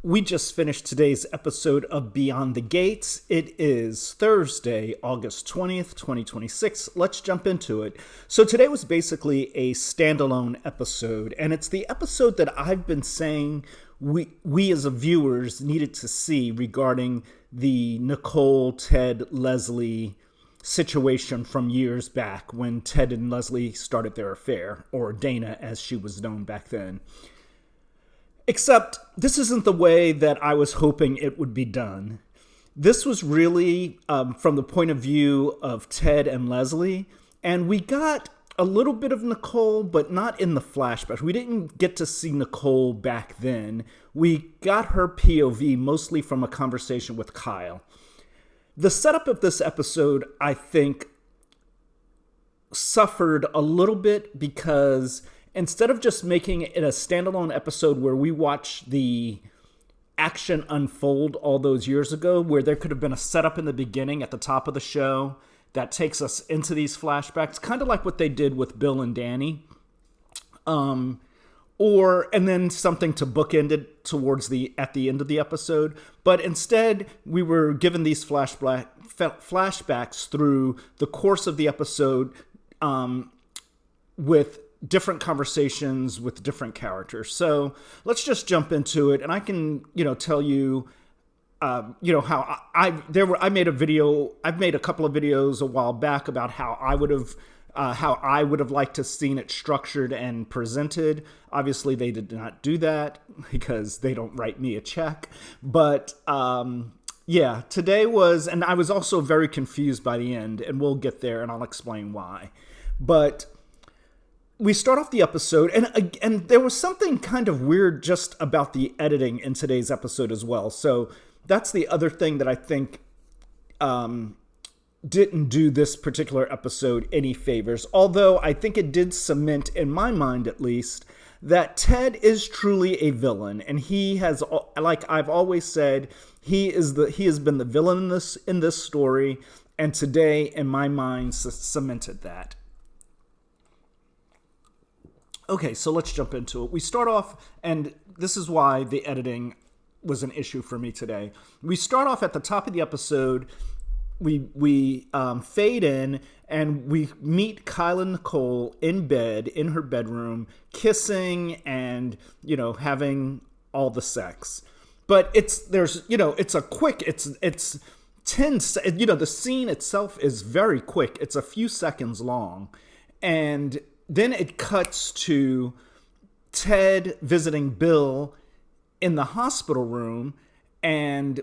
We just finished today's episode of Beyond the Gates. It is Thursday, August 20th, 2026. Let's jump into it. So today was basically a standalone episode, and it's the episode that I've been saying we as a viewers needed to see regarding the Nicole, Ted, Leslie situation from years back when Ted and Leslie started their affair, or Dana as she was known back then. Except this isn't the way that I was hoping it would be done. This was really from the point of view of Ted and Leslie, and we got a little bit of Nicole, but not in the flashback. We didn't get to see Nicole back then. We got her POV mostly from a conversation with Kyle. The setup of this episode, I think, suffered a little bit because instead of just making it a standalone episode where we watch the action unfold all those years ago, where there could have been a setup in the beginning at the top of the show that takes us into these flashbacks, kind of like what they did with Bill and Danny, and then something to bookend it towards at the end of the episode. But instead, we were given these flashbacks through the course of the episode, with different conversations with different characters. So let's just jump into it, and I can, tell you, how I've made a couple of videos a while back about how I would have liked to seen it structured and presented. Obviously, they did not do that because they don't write me a check. But today was, and I was also very confused by the end, and we'll get there, and I'll explain why. But we start off the episode, and there was something kind of weird just about the editing in today's episode as well. So that's the other thing that I think didn't do this particular episode any favors. Although I think it did cement, in my mind at least, that Ted is truly a villain, and he has, like I've always said, he has been the villain in this story, and today, in my mind, cemented that. Okay, so let's jump into it. We start off, and this is why the editing was an issue for me today. We start off at the top of the episode. We fade in, and we meet Kyle and Nicole in bed, in her bedroom, kissing and, having all the sex. But it's a quick, it's 10, the scene itself is very quick. It's a few seconds long, and then it cuts to Ted visiting Bill in the hospital room, and,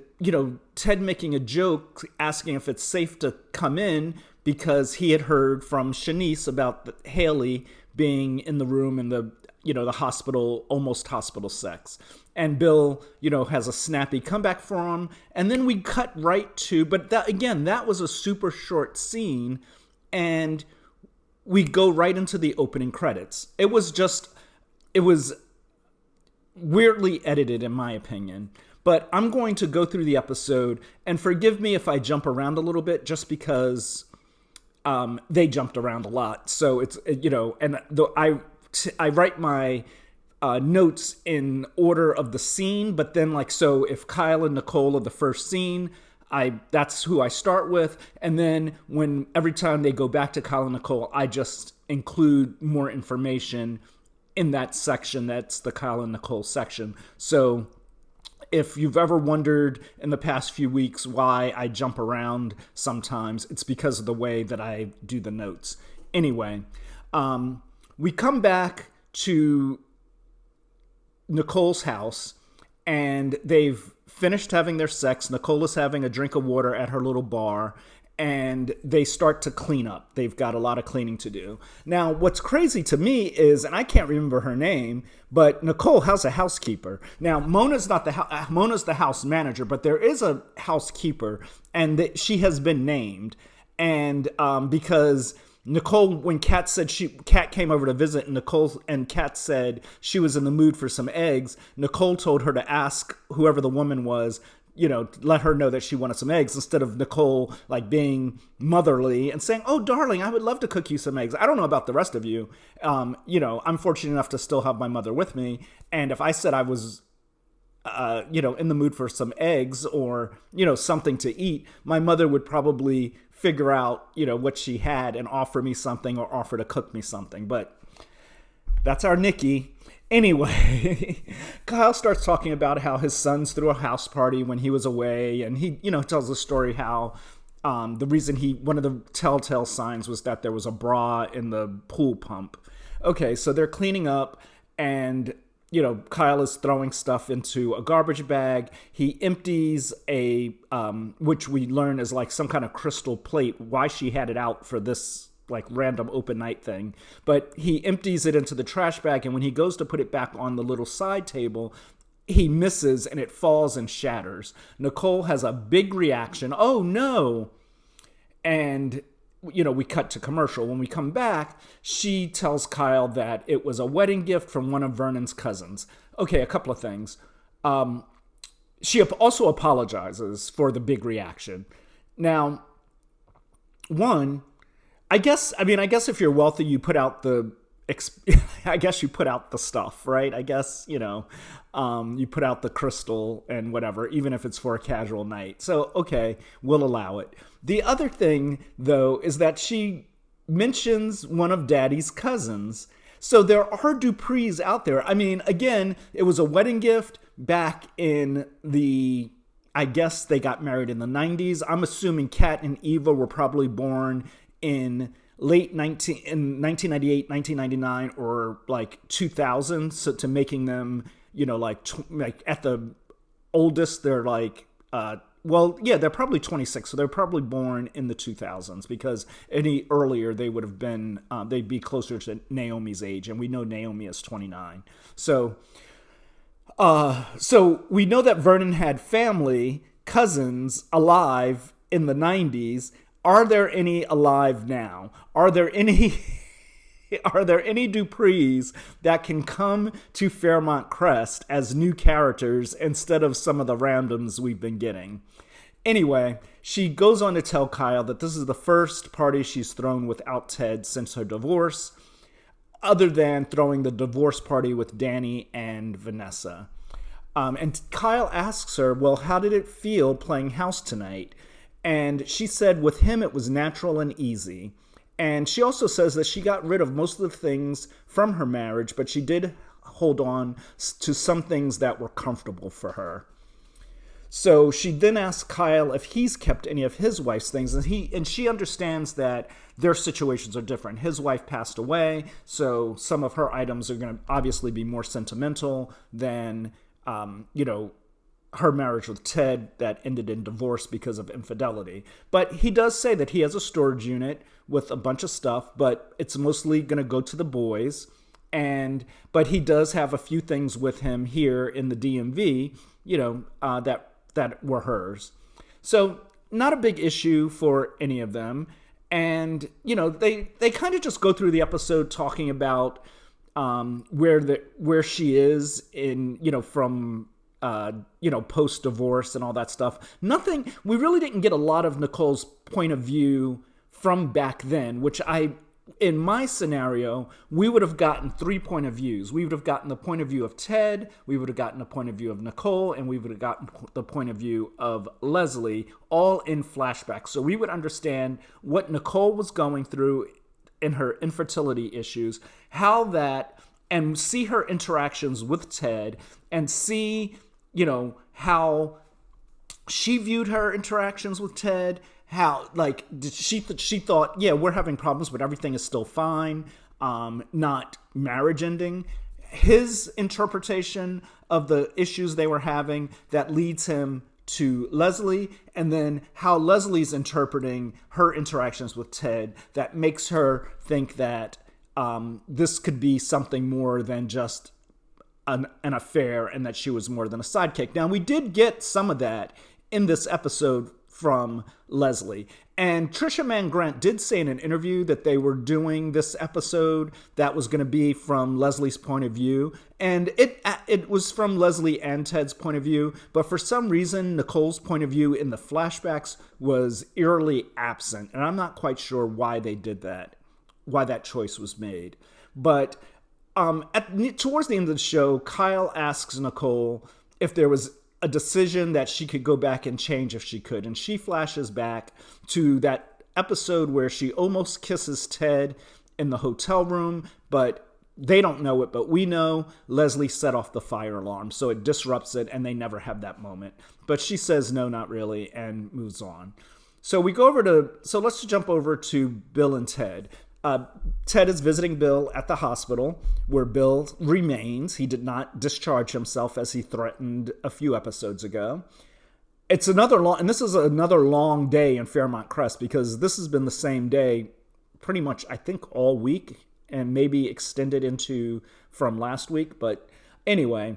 Ted making a joke, asking if it's safe to come in because he had heard from Shanice about Haley being in the room in the hospital, almost hospital sex. And Bill, has a snappy comeback for him. And then we cut right to, but that was a super short scene, and we go right into the opening credits. It was weirdly edited, in my opinion. But I'm going to go through the episode, and forgive me if I jump around a little bit, just because they jumped around a lot. So it's, and I write my notes in order of the scene, but then so if Kyle and Nicole are the first scene, that's who I start with, and then every time they go back to Kyle and Nicole, I just include more information in that section. That's the Kyle and Nicole section. So if you've ever wondered in the past few weeks why I jump around sometimes, it's because of the way that I do the notes. Anyway, we come back to Nicole's house, and they've finished having their sex. Nicole is having a drink of water at her little bar, and they start to clean up. They've got a lot of cleaning to do. Now, what's crazy to me is, and I can't remember her name, but Nicole has a housekeeper. Now, Mona's the house manager, but there is a housekeeper, and she has been named. And because Nicole, when Kat came over to visit, and Kat said she was in the mood for some eggs, Nicole told her to ask whoever the woman was, let her know that she wanted some eggs, instead of Nicole being motherly and saying, "Oh, darling, I would love to cook you some eggs." I don't know about the rest of you. I'm fortunate enough to still have my mother with me. And if I said I was in the mood for some eggs or, something to eat, my mother would probably figure out, what she had and offer me something or offer to cook me something. But that's our Nikki. Anyway, Kyle starts talking about how his sons threw a house party when he was away. And he, tells the story how the reason one of the telltale signs was that there was a bra in the pool pump. Okay, so they're cleaning up and Kyle is throwing stuff into a garbage bag. He empties which we learn is like some kind of crystal plate, why she had it out for this like random open night thing. But he empties it into the trash bag, and when he goes to put it back on the little side table, he misses and it falls and shatters. Nicole has a big reaction. Oh no. And we cut to commercial. When we come back, she tells Kyle that it was a wedding gift from one of Vernon's cousins. Okay, a couple of things. She also apologizes for the big reaction. Now, one, I guess if you're wealthy, you put out the stuff, right? I guess, you put out the crystal and whatever, even if it's for a casual night. So, okay, we'll allow it. The other thing, though, is that she mentions one of Daddy's cousins. So there are Duprees out there. I mean, again, it was a wedding gift back in I guess they got married in the 90s. I'm assuming Kat and Eva were probably born in 1998, 1999, or like 2000. So to making them, like at the oldest, they're like, they're probably 26. So they're probably born in the 2000s, because any earlier they would have been, they'd be closer to Naomi's age. And we know Naomi is 29. So we know that Vernon had family, cousins alive in the 90s. Are there any alive now? Are there any Duprees that can come to Fairmont Crest as new characters instead of some of the randoms we've been getting? Anyway, she goes on to tell Kyle that this is the first party she's thrown without Ted since her divorce, other than throwing the divorce party with Danny and Vanessa. And Kyle asks her, well, how did it feel playing house tonight? And she said with him it was natural and easy. And she also says that she got rid of most of the things from her marriage, but she did hold on to some things that were comfortable for her. So she then asks Kyle if he's kept any of his wife's things, and she understands that their situations are different. His wife passed away, so some of her items are going to obviously be more sentimental than, her marriage with Ted that ended in divorce because of infidelity. But he does say that he has a storage unit with a bunch of stuff, but it's mostly going to go to the boys. But he does have a few things with him here in the DMV, that were hers. So not a big issue for any of them. And, they kind of just go through the episode talking about where she is in, from post-divorce and all that stuff. We really didn't get a lot of Nicole's point of view from back then, which in my scenario, we would have gotten 3 point of views. We would have gotten the point of view of Ted, we would have gotten the point of view of Nicole, and we would have gotten the point of view of Leslie, all in flashbacks. So we would understand what Nicole was going through in her infertility issues, and see her interactions with Ted, and see, how she viewed her interactions with Ted, how, she thought, yeah, we're having problems, but everything is still fine, not marriage ending. His interpretation of the issues they were having that leads him to Leslie, and then how Leslie's interpreting her interactions with Ted that makes her think that this could be something more than just an affair, and that she was more than a sidekick. Now, we did get some of that in this episode from Leslie. And Trisha Mann Grant did say in an interview that they were doing this episode that was going to be from Leslie's point of view. And it was from Leslie and Ted's point of view. But for some reason, Nicole's point of view in the flashbacks was eerily absent. And I'm not quite sure why they did that, why that choice was made. But towards the end of the show, Kyle asks Nicole if there was a decision that she could go back and change if she could. And she flashes back to that episode where she almost kisses Ted in the hotel room, but they don't know it, but we know. Leslie set off the fire alarm, so it disrupts it, and they never have that moment. But she says, no, not really, and moves on. So let's jump over to Bill and Ted. Ted is visiting Bill at the hospital, where Bill remains. He did not discharge himself as he threatened a few episodes ago. This is another long day in Fairmont Crest, because this has been the same day pretty much, I think, all week, and maybe extended into from last week. But anyway,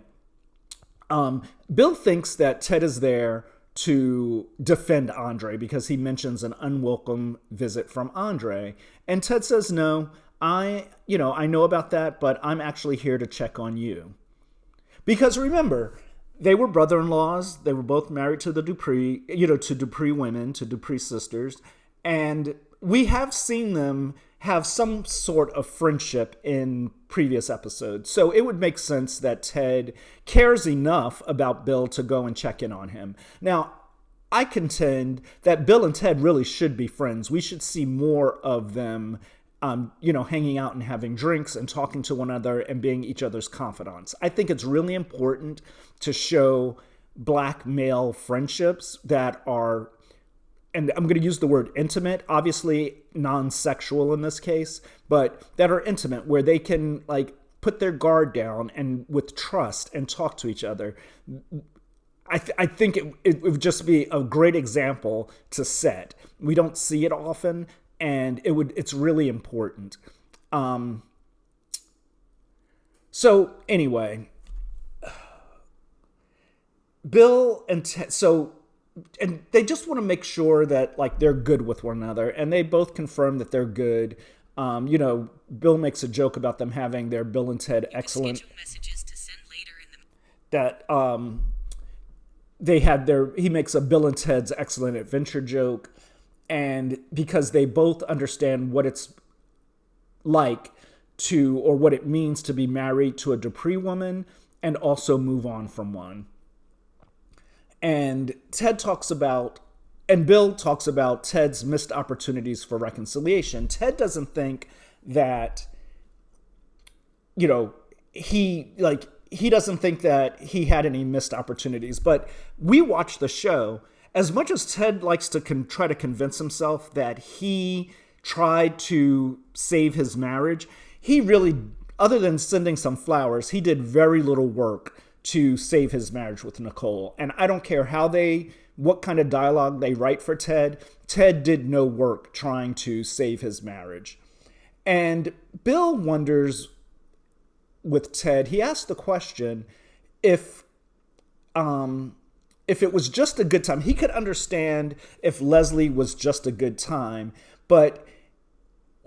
Bill thinks that Ted is there to defend Andre because he mentions an unwelcome visit from Andre. And Ted says, no, I know about that, but I'm actually here to check on you. Because remember, they were brother-in-laws. They were both married to the Dupree, to Dupree women, to Dupree sisters. And we have seen them have some sort of friendship in previous episodes. So it would make sense that Ted cares enough about Bill to go and check in on him. Now, I contend that Bill and Ted really should be friends. We should see more of them, hanging out and having drinks and talking to one another and being each other's confidants. I think it's really important to show Black male friendships that are, and I'm going to use the word intimate, obviously non-sexual in this case, but that are intimate, where they can put their guard down and with trust and talk to each other. I think it would just be a great example to set. We don't see it often, and it's really important. So anyway, Bill and Ted, and they just want to make sure that they're good with one another, and they both confirm that they're good. Bill makes a joke about them having their Bill and Ted excellent. Messages to send later in the... He makes a Bill and Ted's Excellent Adventure joke, and because they both understand what it's like to, or what it means to be married to a Dupree woman and also move on from one. And Bill talks about Ted's missed opportunities for reconciliation. Ted doesn't think that, he doesn't think that he had any missed opportunities. But we watch the show. As much as Ted likes to try to convince himself that he tried to save his marriage, he really, other than sending some flowers, he did very little work to save his marriage with Nicole. And I don't care what kind of dialogue they write for Ted. Ted did no work trying to save his marriage. And Bill wonders with Ted, he asked the question if it was just a good time. He could understand if Leslie was just a good time, but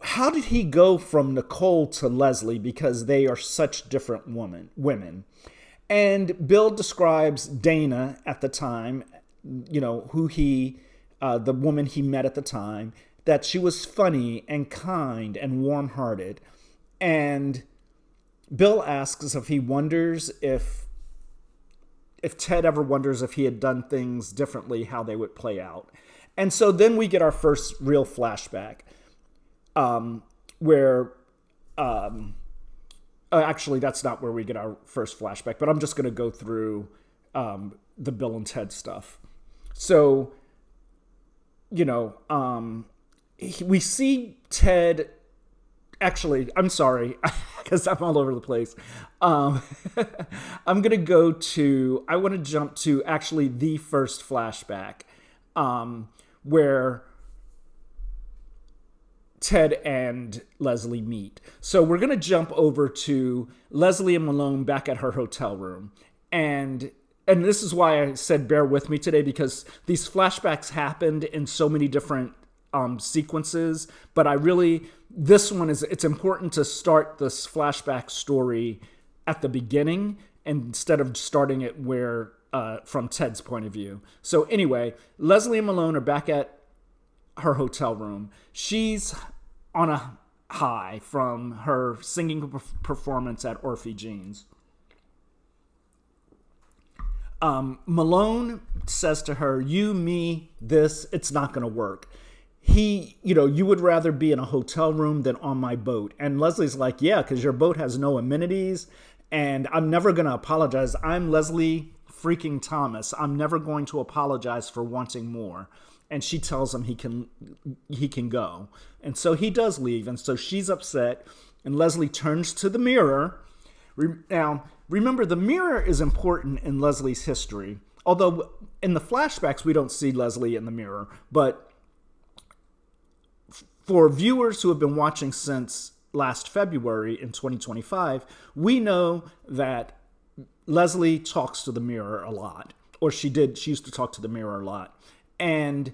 how did he go from Nicole to Leslie, because they are such different women? And Bill describes Dana at the time, the woman he met at the time, that she was funny and kind and warm-hearted. And Bill asks if he wonders if Ted ever wonders if he had done things differently, how they would play out. And so then we get our first real flashback, where... actually, that's not where we get our first flashback, but I'm just going to go through the Bill and Ted stuff. So, we see Ted... Actually, I'm sorry, because I'm all over the place. I want to jump to actually the first flashback, where Ted and Leslie meet. So we're going to jump over to Leslie and Malone back at her hotel room. And this is why I said bear with me today, because these flashbacks happened in so many different sequences. But it's important to start this flashback story at the beginning instead of starting it from Ted's point of view. So anyway, Leslie and Malone are back at her hotel room. She's on a high from her singing performance at Orphy Jean's. Malone says to her, you, me, this, it's not going to work. You would rather be in a hotel room than on my boat. And Leslie's like, yeah, because your boat has no amenities and I'm never going to apologize. I'm Leslie freaking Thomas. I'm never going to apologize for wanting more. And she tells him he can go. And so he does leave. And so she's upset. And Leslie turns to the mirror. Now, remember, the mirror is important in Leslie's history. Although in the flashbacks, we don't see Leslie in the mirror. But for viewers who have been watching since last February in 2025, we know that Leslie talks to the mirror a lot. Or she used to talk to the mirror a lot. And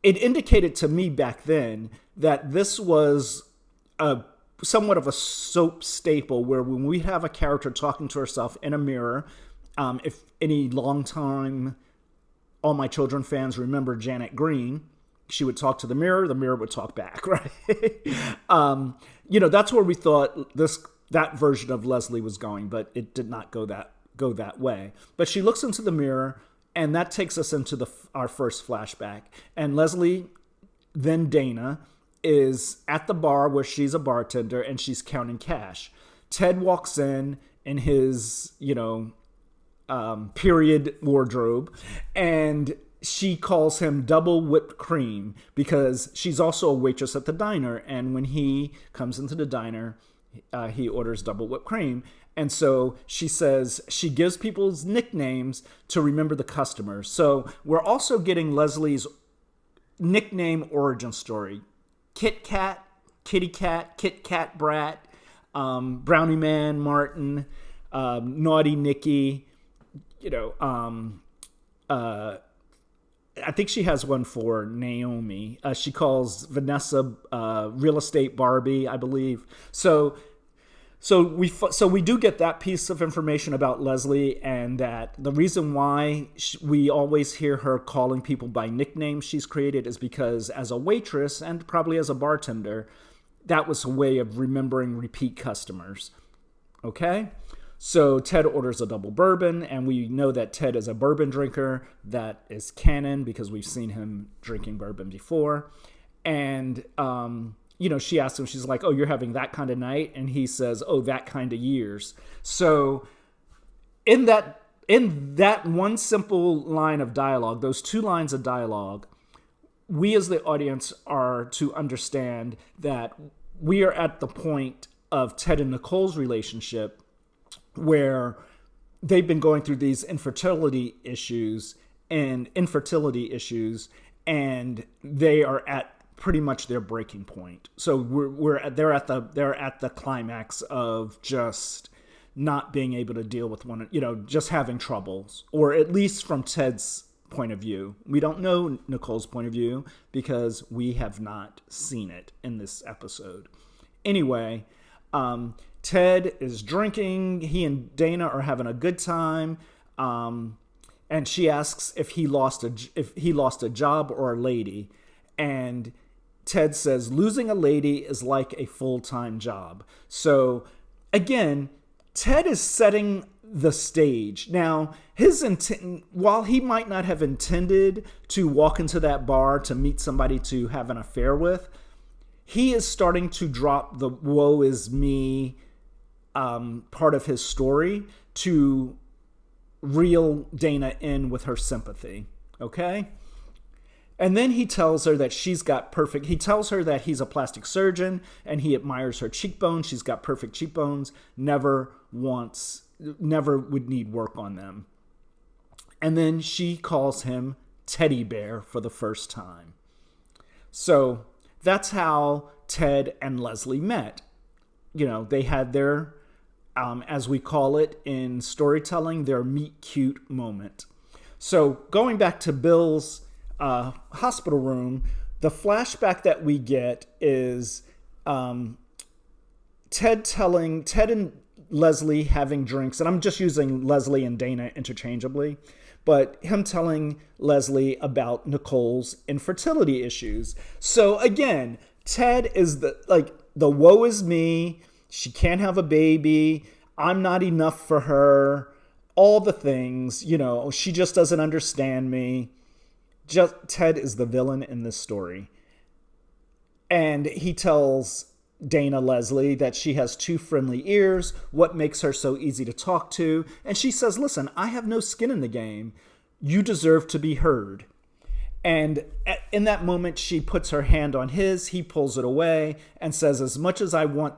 it indicated to me back then that this was somewhat of a soap staple, where when we have a character talking to herself in a mirror, if any longtime All My Children fans remember Janet Green, she would talk to the mirror would talk back, right? That's where we thought that version of Leslie was going, but it did not go that way. But she looks into the mirror, and that takes us into our first flashback. And Leslie, then Dana, is at the bar where she's a bartender and she's counting cash. Ted walks in his, period wardrobe, and she calls him double whipped cream because she's also a waitress at the diner. And when he comes into the diner, he orders double whipped cream. And so she says she gives people's nicknames to remember the customers. So we're also getting Leslie's nickname origin story. Kit Kat, Kitty Cat, Kit Kat Brat, Brownie Man, Martin, Naughty Nikki, I think she has one for Naomi. She calls Vanessa Real Estate Barbie, I believe. So we do get that piece of information about Leslie, and that the reason why we always hear her calling people by nicknames she's created is because as a waitress and probably as a bartender, that was a way of remembering repeat customers. Okay? So Ted orders a double bourbon, and we know that Ted is a bourbon drinker. That is canon because we've seen him drinking bourbon before. And, she asks him, she's like, oh, you're having that kind of night? And he says, oh, that kind of years. So in that one simple line of dialogue, those two lines of dialogue, we as the audience are to understand that we are at the point of Ted and Nicole's relationship where they've been going through these infertility issues, and they are at pretty much their breaking point. So they're at the climax of just not being able to deal with just having troubles, or at least from Ted's point of view. We don't know Nicole's point of view because we have not seen it in this episode. Anyway, Ted is drinking. He and Dana are having a good time. And she asks if he lost a job or a lady. And Ted says, losing a lady is like a full-time job. So again, Ted is setting the stage. Now, his intent, while he might not have intended to walk into that bar to meet somebody to have an affair with, he is starting to drop the woe is me part of his story to reel Dana in with her sympathy. Okay? And then he tells her that he tells her that he's a plastic surgeon and he admires her cheekbones. She's got perfect cheekbones, never would need work on them. And then she calls him Teddy Bear for the first time. So that's how Ted and Leslie met. They had their, as we call it in storytelling, their meet cute moment. So going back to Bill's hospital room, the flashback that we get is Ted and Leslie having drinks, and I'm just using Leslie and Dana interchangeably, but him telling Leslie about Nicole's infertility issues. So again, Ted is the woe is me, she can't have a baby, I'm not enough for her, all the things, she just doesn't understand me. Ted is the villain in this story. And he tells Dana Leslie that she has 2 friendly ears, what makes her so easy to talk to. And she says, listen, I have no skin in the game. You deserve to be heard. And in that moment, she puts her hand on his, he pulls it away and says, as much as I want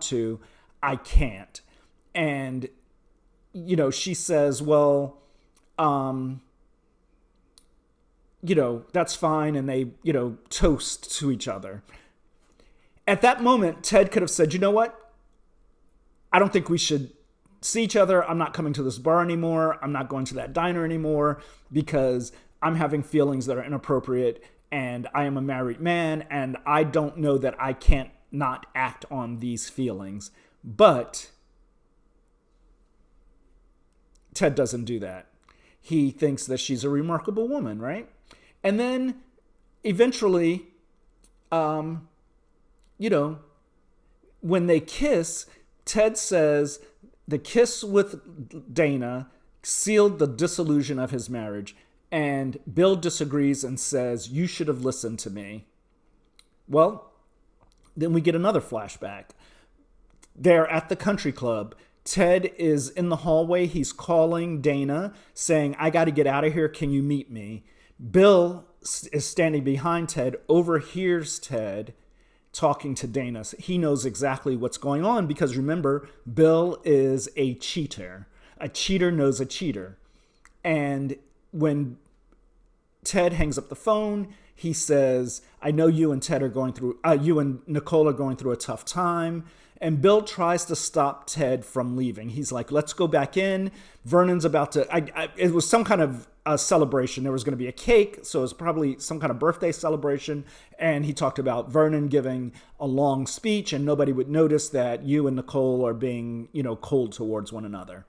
to, I can't. And, she says, well, that's fine. And they, toast to each other. At that moment, Ted could have said, you know what? I don't think we should see each other. I'm not coming to this bar anymore. I'm not going to that diner anymore because I'm having feelings that are inappropriate and I am a married man and I don't know that I can't not act on these feelings. But Ted doesn't do that. He thinks that she's a remarkable woman, right? And then eventually, when they kiss, Ted says the kiss with Dana sealed the dissolution of his marriage. And Bill disagrees and says, you should have listened to me. Well, then we get another flashback. They're at the country club. Ted is in the hallway. He's calling Dana saying, I got to get out of here. Can you meet me? Bill is standing behind Ted, overhears Ted talking to Dana. He knows exactly what's going on because remember, Bill is a cheater. A cheater knows a cheater. And when Ted hangs up the phone, he says, I know you and you and Nicole are going through a tough time. And Bill tries to stop Ted from leaving. He's like, let's go back in. Vernon's about to, it was some kind of a celebration. There was going to be a cake. So it was probably some kind of birthday celebration. And he talked about Vernon giving a long speech and nobody would notice that you and Nicole are being, cold towards one another.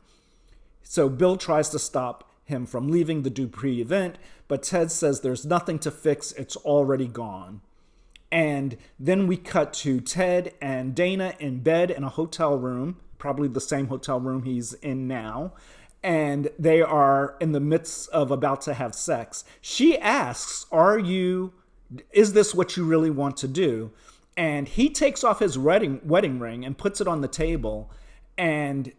So Bill tries to stop him from leaving the Dupree event, but Ted says there's nothing to fix. It's already gone. And then we cut to Ted and Dana in bed in a hotel room, probably the same hotel room he's in now. And they are in the midst of about to have sex. She asks, is this what you really want to do? And he takes off his wedding ring and puts it on the table and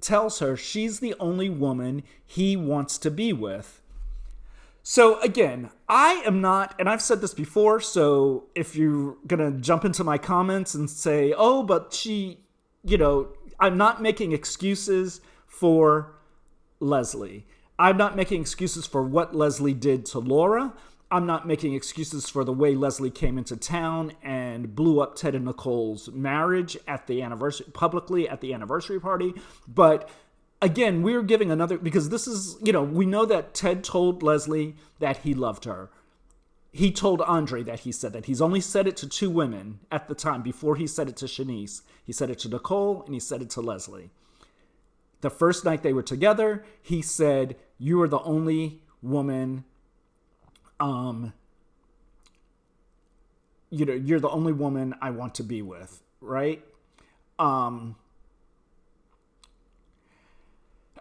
tells her she's the only woman he wants to be with. So again, I am not, and I've said this before, so if you're going to jump into my comments and say, oh, but she, I'm not making excuses for Leslie. I'm not making excuses for what Leslie did to Laura. I'm not making excuses for the way Leslie came into town and blew up Ted and Nicole's marriage publicly at the anniversary party. But again, we're giving another, because this is, we know that Ted told Leslie that he loved her. He told Andre that he said that. He's only said it to 2 women at the time before he said it to Shanice. He said it to Nicole and he said it to Leslie. The first night they were together, he said, you are the only woman, you're the only woman I want to be with, right? And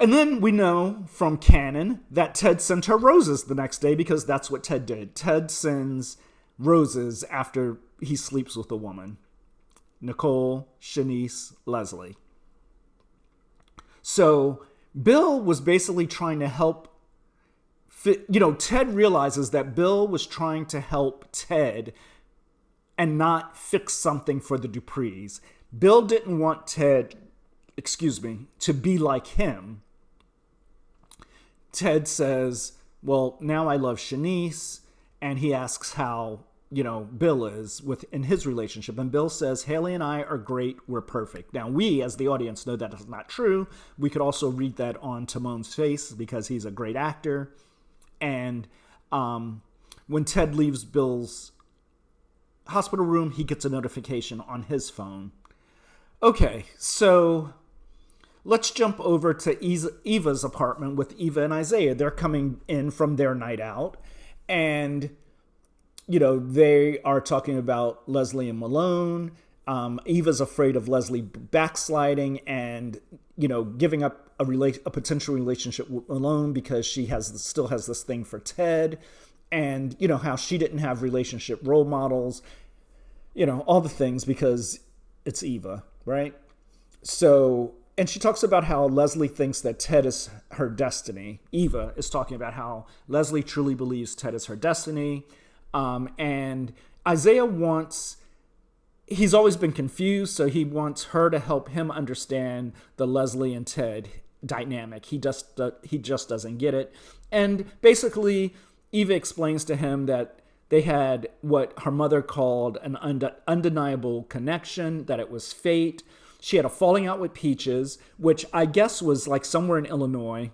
then we know from canon that Ted sent her roses the next day because that's what Ted did. Ted sends roses after he sleeps with a woman. Nicole, Shanice, Leslie. So Bill was basically trying to help Ted realizes that Bill was trying to help Ted and not fix something for the Duprees. Bill didn't want Ted, to be like him. Ted says, well, now I love Shanice. And he asks how, Bill is in his relationship. And Bill says, Haley and I are great. We're perfect. Now, we, as the audience, know that is not true. We could also read that on Timon's face because he's a great actor. And when Ted leaves Bill's hospital room, he gets a notification on his phone. Okay, so let's jump over to Eva's apartment with Eva and Isaiah. They're coming in from their night out. And, they are talking about Leslie and Malone. Eva's afraid of Leslie backsliding and, giving up a potential relationship with Malone because she still has this thing for Ted, and, how she didn't have relationship role models, all the things because it's Eva, right? So, and she talks about how Leslie thinks that Ted is her destiny. Eva is talking about how Leslie truly believes Ted is her destiny. And Isaiah he's always been confused, so he wants her to help him understand the Leslie and Ted dynamic. He just doesn't get it. And basically, Eva explains to him that they had what her mother called an undeniable connection, that it was fate. She had a falling out with Peaches, which I guess was like somewhere in Illinois.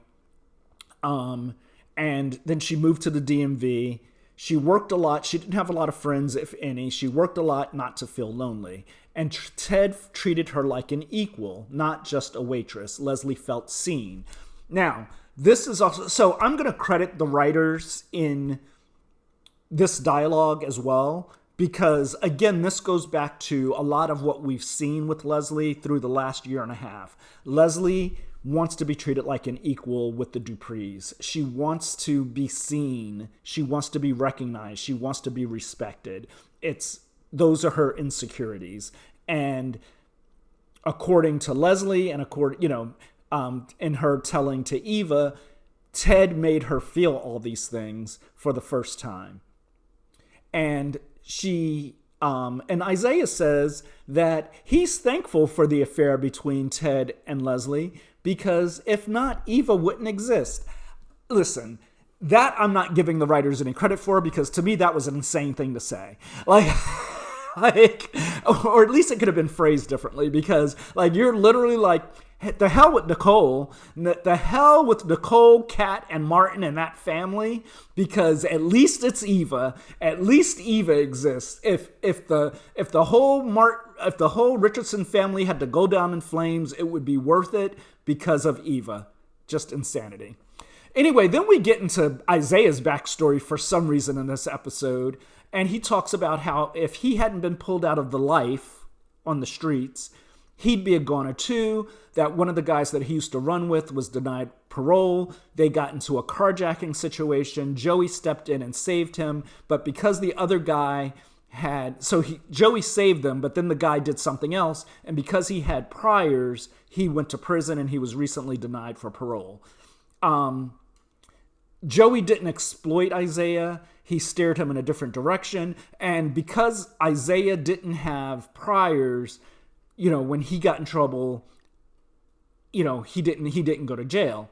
And then she moved to the DMV. She worked a lot. She didn't have a lot of friends, if any. She worked a lot not to feel lonely. And Ted treated her like an equal, not just a waitress. Leslie felt seen. Now, this is also... So I'm going to credit the writers in this dialogue as well, because, again, this goes back to a lot of what we've seen with Leslie through the last year and a half. Leslie wants to be treated like an equal with the Duprees. She wants to be seen. She wants to be recognized. She wants to be respected. Those are her insecurities. And according to Leslie and in her telling to Eva, Ted made her feel all these things for the first time. And and Isaiah says that he's thankful for the affair between Ted and Leslie, because if not, Eva wouldn't exist. Listen, that I'm not giving the writers any credit for, because to me that was an insane thing to say. Or at least it could have been phrased differently, because you're literally like, the hell with Nicole, Kat, and Martin and that family, because at least it's Eva. At least Eva exists. If the whole Richardson family had to go down in flames, it would be worth it because of Eva. Just insanity. Anyway, then we get into Isaiah's backstory for some reason in this episode, and he talks about how if he hadn't been pulled out of the life on the streets, he'd be a goner too, that one of the guys that he used to run with was denied parole. They got into a carjacking situation. Joey stepped in and saved him, but because the other guy Joey saved them, but then the guy did something else, and because he had priors, he went to prison and he was recently denied for parole. Joey didn't exploit Isaiah. He steered him in a different direction, and because Isaiah didn't have priors, when he got in trouble, he didn't go to jail.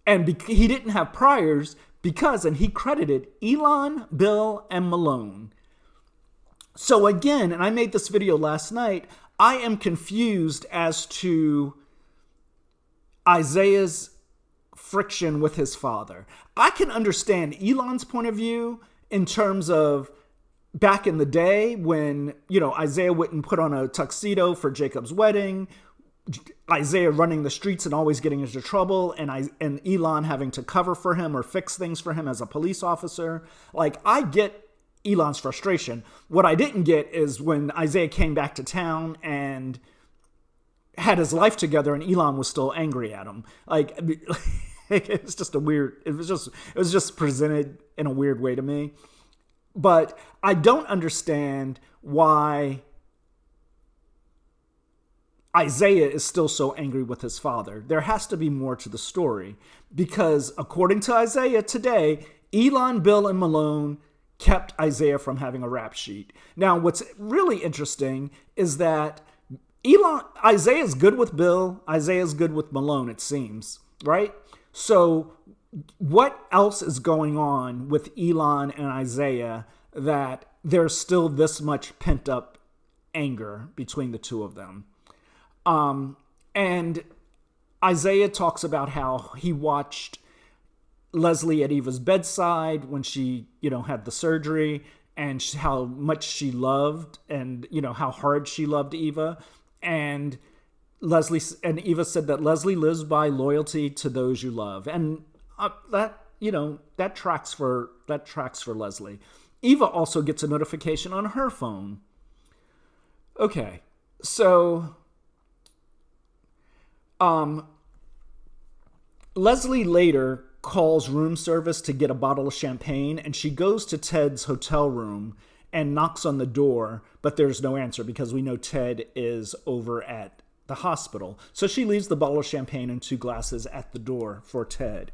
And he didn't have priors because, and he credited Elon, Bill, and Malone. So again, and I made this video last night, I am confused as to Isaiah's friction with his father. I can understand Elon's point of view in terms of back in the day when, Isaiah wouldn't put on a tuxedo for Jacob's wedding, Isaiah running the streets and always getting into trouble, and Elon having to cover for him or fix things for him as a police officer. I get Elon's frustration. What I didn't get is when Isaiah came back to town and had his life together and Elon was still angry at him. It's just it was just presented in a weird way to me. But I don't understand why Isaiah is still so angry with his father. There has to be more to the story, because according to Isaiah today, Elon, Bill, and Malone kept Isaiah from having a rap sheet. Now, what's really interesting is that Isaiah's good with Bill, Isaiah's good with Malone, it seems, right? So what else is going on with Elon and Isaiah that there's still this much pent-up anger between the two of them? And Isaiah talks about how he watched Leslie at Eva's bedside when she, had the surgery, and how much she loved, and, how hard she loved Eva. And Eva said that Leslie lives by loyalty to those you love. And that tracks for Leslie. Eva also gets a notification on her phone Okay. So, Leslie later calls room service to get a bottle of champagne, and she goes to Ted's hotel room and knocks on the door, but there's no answer because we know Ted is over at the hospital. So she leaves the bottle of champagne and 2 glasses at the door for Ted.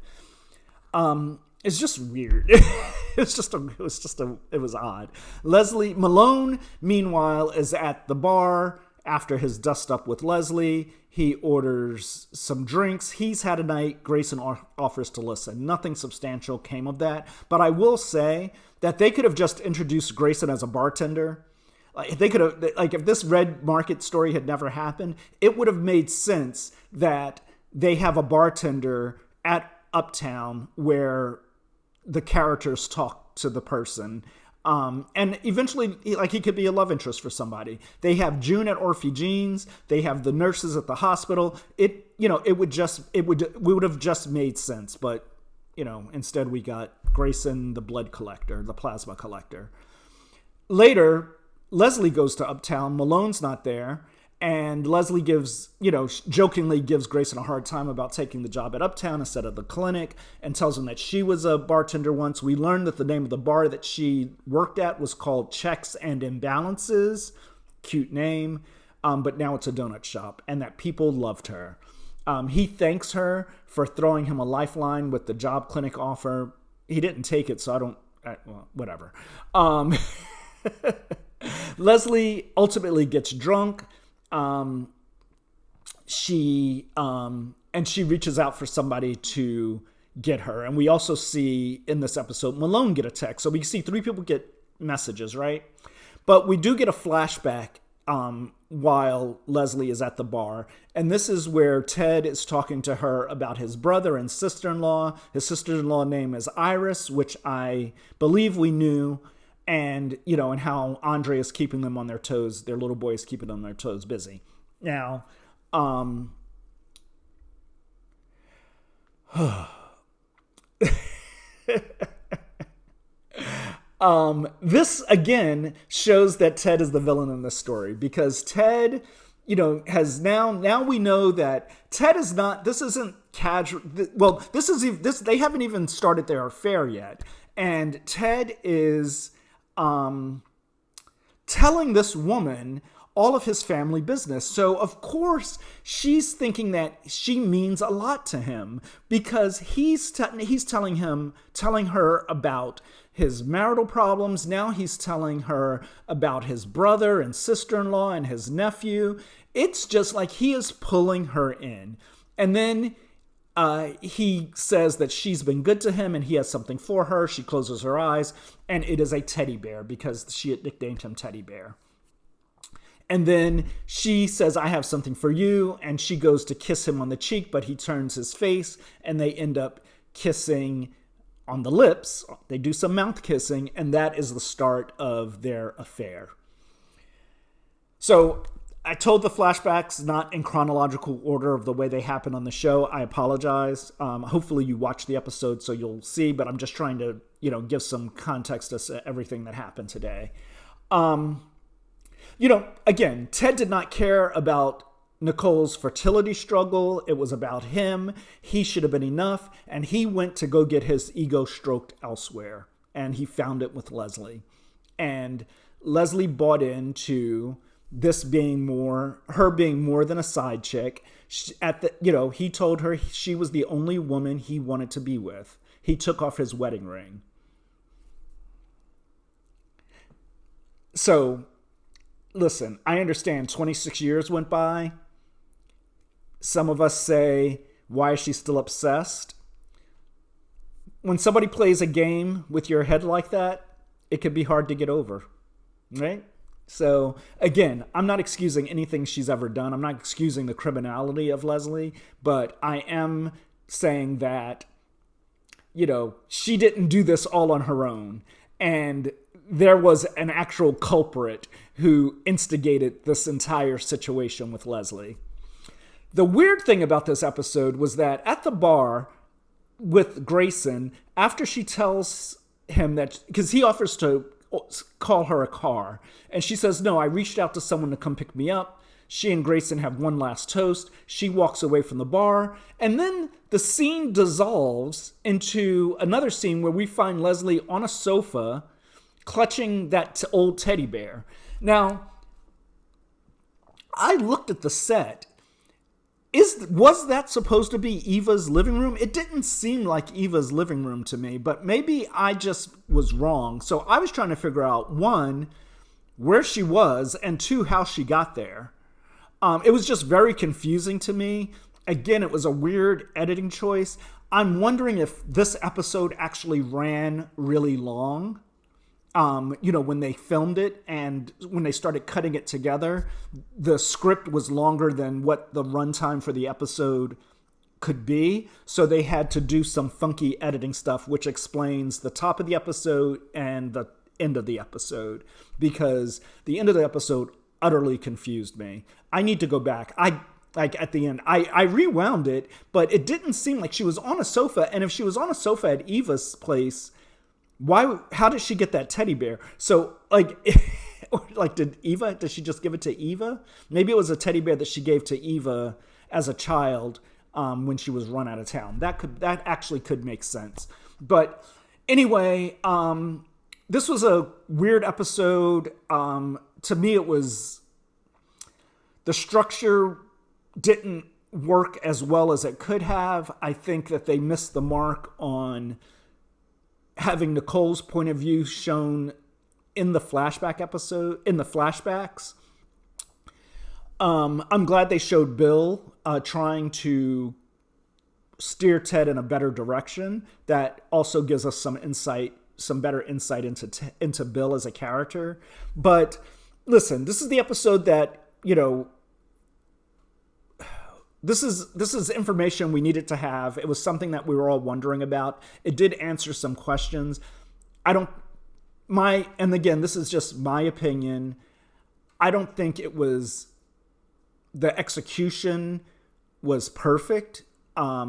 It's just weird. It was odd. Leslie Malone, meanwhile, is at the bar after his dust up with Leslie. He orders some drinks. He's had a night. Grayson offers to listen. Nothing substantial came of that. But I will say that they could have just introduced Grayson as a bartender. They could have, like, if this Red Market story had never happened, it would have made sense that they have a bartender at Uptown where the characters talk to the person. And eventually, like, he could be a love interest for somebody. They have June at Orphe Jeans. They have the nurses at the hospital. We would have just made sense. But, instead we got Grayson, the blood collector, the plasma collector. Later, Leslie goes to Uptown. Malone's not there. And Leslie jokingly gives Grayson a hard time about taking the job at Uptown instead of the clinic, and tells him that she was a bartender once. We learned that the name of the bar that she worked at was called Checks and Imbalances. Cute name. But now it's a donut shop, and that people loved her. He thanks her for throwing him a lifeline with the job clinic offer. He didn't take it, so whatever. Leslie ultimately gets drunk. She reaches out for somebody to get her. And we also see in this episode Malone get a text. So we see 3 people get messages, right? But we do get a flashback while Leslie is at the bar. And this is where Ted is talking to her about his brother and sister-in-law. His sister-in-law name is Iris, which I believe we knew. And, and how Andre is keeping them on their toes. Their little boy is keeping them on their toes busy. Now, this, again, shows that Ted is the villain in this story. Because Ted, has now we know that Ted is not, this isn't casual. Well, they haven't even started their affair yet. And Ted is telling this woman all of his family business. So, of course, she's thinking that she means a lot to him because he's telling her about his marital problems. Now he's telling her about his brother and sister-in-law and his nephew. It's just like he is pulling her in. And then he says that she's been good to him and he has something for her. She closes her eyes, and it is a teddy bear because she had nicknamed him Teddy Bear. And then she says, I have something for you. And she goes to kiss him on the cheek, but he turns his face, and they end up kissing on the lips. They do some mouth kissing, and that is the start of their affair. So I told the flashbacks not in chronological order of the way they happen on the show. I apologize. Hopefully you watch the episode so you'll see, but I'm just trying to, give some context to everything that happened today. Again, Ted did not care about Nicole's fertility struggle. It was about him. He should have been enough, and he went to go get his ego stroked elsewhere, and he found it with Leslie. And Leslie bought into this being her being more than a side chick. He told her she was the only woman he wanted to be with. He took off his wedding ring. So, listen, I understand 26 years went by. Some of us say, why is she still obsessed? When somebody plays a game with your head like that, it could be hard to get over, right? So, again, I'm not excusing anything she's ever done. I'm not excusing the criminality of Leslie, but I am saying that, she didn't do this all on her own. And there was an actual culprit who instigated this entire situation with Leslie. The weird thing about this episode was that at the bar with Grayson, after she tells him that, because he offers to call her a car. And she says, no, I reached out to someone to come pick me up. She and Grayson have one last toast. She walks away from the bar. And then the scene dissolves into another scene where we find Leslie on a sofa clutching that old teddy bear. Now, I looked at the set. Was that supposed to be Eva's living room? It didn't seem like Eva's living room to me, but maybe I just was wrong. So I was trying to figure out, one, where she was, and two, how she got there. It was just very confusing to me. Again, it was a weird editing choice. I'm wondering if this episode actually ran really long. When they filmed it and when they started cutting it together, the script was longer than what the runtime for the episode could be. So they had to do some funky editing stuff, which explains the top of the episode and the end of the episode, because the end of the episode utterly confused me. I need to go back. At the end, I rewound it, but it didn't seem like she was on a sofa. And if she was on a sofa at Eva's place, how did she get that teddy bear? So did she just give it to Eva? Maybe it was a teddy bear that she gave to Eva as a child when she was run out of town. That actually could make sense. But anyway, this was a weird episode. To me, the structure didn't work as well as it could have. I think that they missed the mark on having Nicole's point of view shown in the flashbacks. I'm glad they showed Bill trying to steer Ted in a better direction. That also gives us some better insight into Bill as a character. But listen, this is the episode that, This is information we needed to have. It was something that we were all wondering about. It did answer some questions. And again, this is just my opinion. I don't think the execution was perfect. I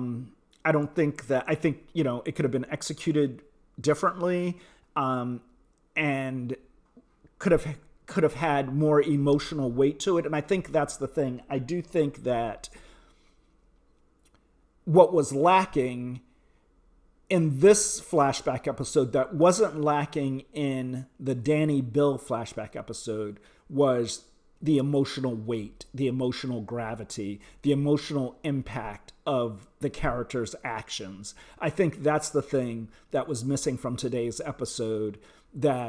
think it could have been executed differently, and could have had more emotional weight to it. And I think that's the thing. I do think that what was lacking in this flashback episode that wasn't lacking in the Danny Bill flashback episode was the emotional weight, the emotional gravity, the emotional impact of the character's actions. I think that's the thing that was missing from today's episode that